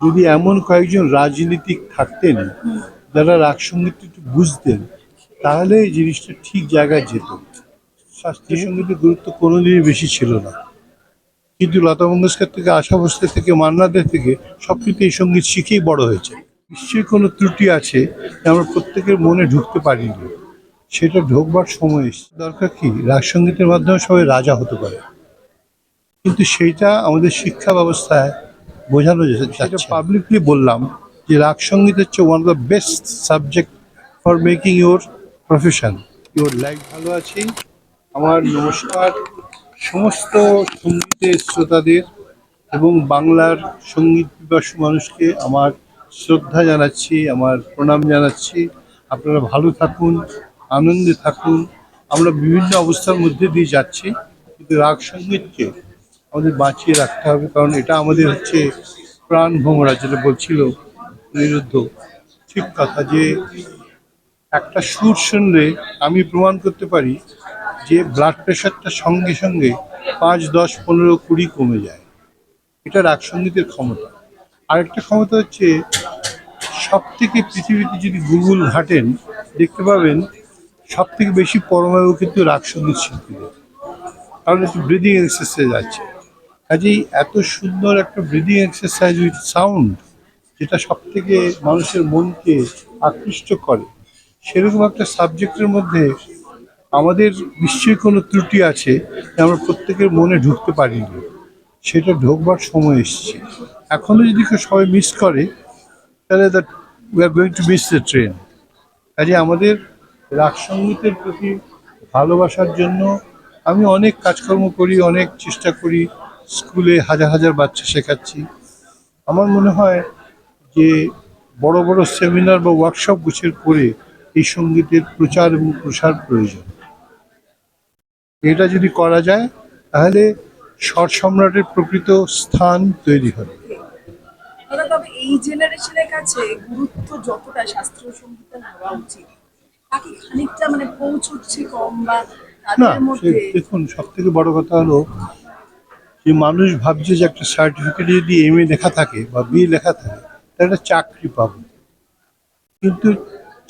যদি এমন কয়েকজন রাজনীতিক থাকতেন যারা রাগ সঙ্গীতটা একটু বুঝতেন, তাহলে এই জিনিসটা ঠিক জায়গায় যেত। শাস্ত্রীয় সঙ্গীতের গুরুত্ব কোনোদিনই বেশি ছিল না, কিন্তু লতা মঙ্গেশকর থেকে, আশা ভোসলে থেকে, মান্না দে থেকে সব কিন্তু এই সঙ্গীত শিখেই বড় হয়েছে। নিশ্চয়ই কোনো ত্রুটি আছে যা আমরা প্রত্যেকের মনে ঢুকতে পারিনি, সেটা ঢোকবার সময় এসেছে। দরকার কি, রাগ সঙ্গীতের মাধ্যমে সবাই রাজা হতে পারে, কিন্তু সেইটা আমাদের শিক্ষা ব্যবস্থায় বোঝানো যাচ্ছে। পাবলিকলি বললাম যে রাগ সঙ্গীত হচ্ছে one of the best subject for making your profession, your life. ভালো আছি। আমার নমস্কার সমস্ত সঙ্গীতের শ্রোতাদের এবং বাংলার সঙ্গীত পিপাসু মানুষকে আমার শ্রদ্ধা জানাচ্ছি, আমার প্রণাম জানাচ্ছি। আপনারা ভালো থাকুন, আনন্দে থাকুন। আমরা বিভিন্ন অবস্থার মধ্যে দিয়ে যাচ্ছি, কিন্তু রাগ সঙ্গীতকে আমাদের বাঁচিয়ে রাখতে হবে, কারণ এটা আমাদের হচ্ছে প্রাণ ভোমরা, যেটা বলছিল অনিরুদ্ধ। ঠিক কথা, যে একটা সুর শুনলে আমি প্রমাণ করতে পারি যে ব্লাড প্রেশারটা সঙ্গে সঙ্গে 5, 10, 15, 20 কমে যায়। এটা রাগ সঙ্গীতের ক্ষমতা। আরেকটা ক্ষমতা হচ্ছে, সব থেকে পৃথিবীতে যদি গুগল ঘাটেন দেখতে পাবেন সব থেকে বেশি পরমায়ু কিন্তু রাগ সঙ্গীত শিল্পীদের, কারণ একটু ব্রিদিং এক্সারসাইজ আছে। কাজেই এত সুন্দর একটা ব্রিদিং এক্সারসাইজ উইথ সাউন্ড, যেটা সব থেকে মানুষের মনকে আকৃষ্ট করে, সেরকম একটা সাবজেক্টের মধ্যে আমাদের নিশ্চয়ই কোনো ত্রুটি আছে যা আমরা প্রত্যেকের মনে ঢুকতে পারিনি, সেটা ঢোকবার সময় এসছে। এখনও যদি কেউ সবাই মিস করে, তাহলে that we are going to miss the train. কাজে আমাদের রাগ সঙ্গীতের প্রতি ভালোবাসার জন্য আমি অনেক কাজকর্ম করি, অনেক চেষ্টা করি। স্কুলে হাজার হাজার বাচ্চা শেখাচ্ছি। আমার মনে হয় যে বড় বড় সেমিনার বা ওয়ার্কশপ গুছিয়ে করে এই সঙ্গীতের প্রচার এবং প্রসার প্রয়োজন। এটা যদি করা যায়, তাহলে স্বর সম্রাটের প্রকৃত স্থান তৈরি হবে। তবে এই জেনারেশনের কাছে গুরুত্ব যতটা শাস্ত্রীয় সঙ্গীতের হওয়া উচিত, তাকে খানিকটা পৌঁছচ্ছে কম, বা না, তাদের মধ্যে দেখুন, সব থেকে বড় কথা হলো যে মানুষ ভাবছে যে একটা সার্টিফিকেটে যদি MA লেখা থাকে বা BA লেখা থাকে, তাহলে একটা চাকরি পাবো। কিন্তু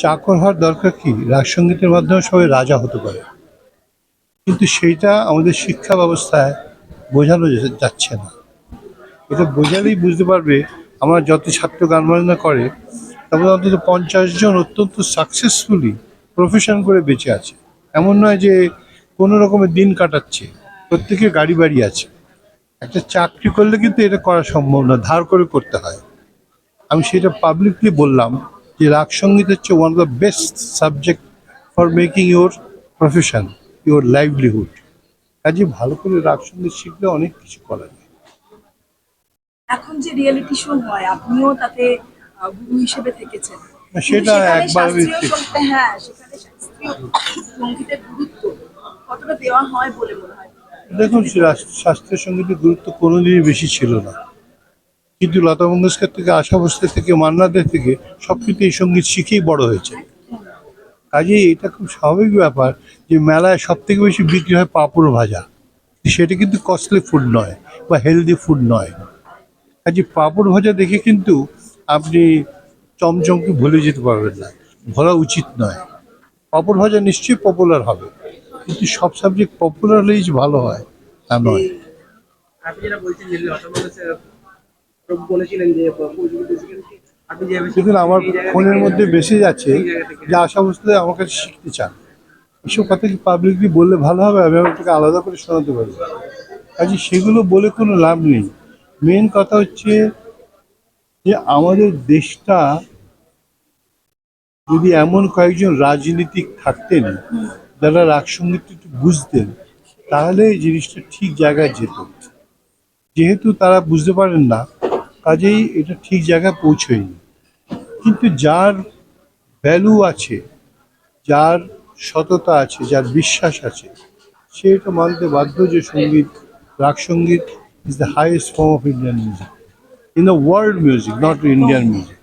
চাকর হওয়ার দরকার কি, রাগ সঙ্গীতের মাধ্যমে সবাই রাজা হতে পারে, কিন্তু সেইটা আমাদের শিক্ষা ব্যবস্থায় বোঝানো যাচ্ছে না। এটা বোঝালেই বুঝতে পারবে। আমার যত ছাত্র গান বাজনা করে, তারপরে অন্তত 50 জন অত্যন্ত সাকসেসফুলি প্রফেশন করে বেঁচে আছে। এমন নয় যে কোনো রকমের দিন কাটাচ্ছে, প্রত্যেকের গাড়ি বাড়ি আছে। একটা চাকরি করলে কিন্তু এটা করা সম্ভব না, ধার করে করতে হয়। আমি সেটা পাবলিকলি বললাম যে রাগ সঙ্গীত হচ্ছে one of the best subject for making your profession, your livelihood. কাজে ভালো করে রাগ সঙ্গীত শিখলে অনেক কিছু করা যায়। এখন যে রিয়েলিটি শো হয়, আপনিও তাতে গুরু হিসেবে থেকেছেন, সেটা সেখানে একবার সেখানে শাস্ত্রীয় সঙ্গীতের গুরুত্ব কতটা দেওয়া হয় বলে মনে হয়? দেখুন, শাস্ত্রীয় সঙ্গীতের গুরুত্ব কোনোদিনই বেশি ছিল না, কিন্তু লতা মঙ্গেশকর থেকে, আশা ভোসলে থেকে, মান্না দে থেকে সব কিন্তু এই সঙ্গীত শিখেই বড় হয়েছে। কাজেই এটা খুব স্বাভাবিক ব্যাপার যে মেলায় সব থেকে বেশি বিক্রি হয় পাঁপড় ভাজা। সেটা কিন্তু কস্টলি ফুড নয় বা হেলদি ফুড নয়। কাজে পাঁপড় ভাজা দেখে কিন্তু আপনি চমচমকে ভুলে যেতে পারবেন না, ভোলা উচিত নয়। পাঁপড় ভাজা নিশ্চয়ই পপুলার হবে, কিন্তু সব সাবজেক্ট পপুলার হলেই যে ভালো হয় তা নয়। আপনি যেটা বলছেন যে বলেছিলেন যে আপনি দেখুন, আমার ফোনের মধ্যে মেসেজ আছে যে আশা ভোসলে আমার কাছে শিখতে চান। এসব কথা কি পাবলিকলি বললে ভালো হবে? আমি আপনাকে আলাদা করে শোনাতে পারবো। কাজে সেগুলো বলে কোনো লাভ নেই। মেন কথা হচ্ছে যে আমাদের দেশটা, যদি এমন কয়েকজন রাজনীতিক থাকতেন যারা রাগ সঙ্গীতটা একটু বুঝতেন, তাহলে এই জিনিসটা ঠিক জায়গায় যেত। যেহেতু তারা বুঝতে পারেন না, কাজেই এটা ঠিক জায়গায় পৌঁছয়নি। কিন্তু যার ভ্যালু আছে, যার সততা আছে, যার বিশ্বাস আছে, সে এটা মানতে বাধ্য যে সঙ্গীত, রাগ সঙ্গীত is the highest form of Indian music, in the world music, not Indian music.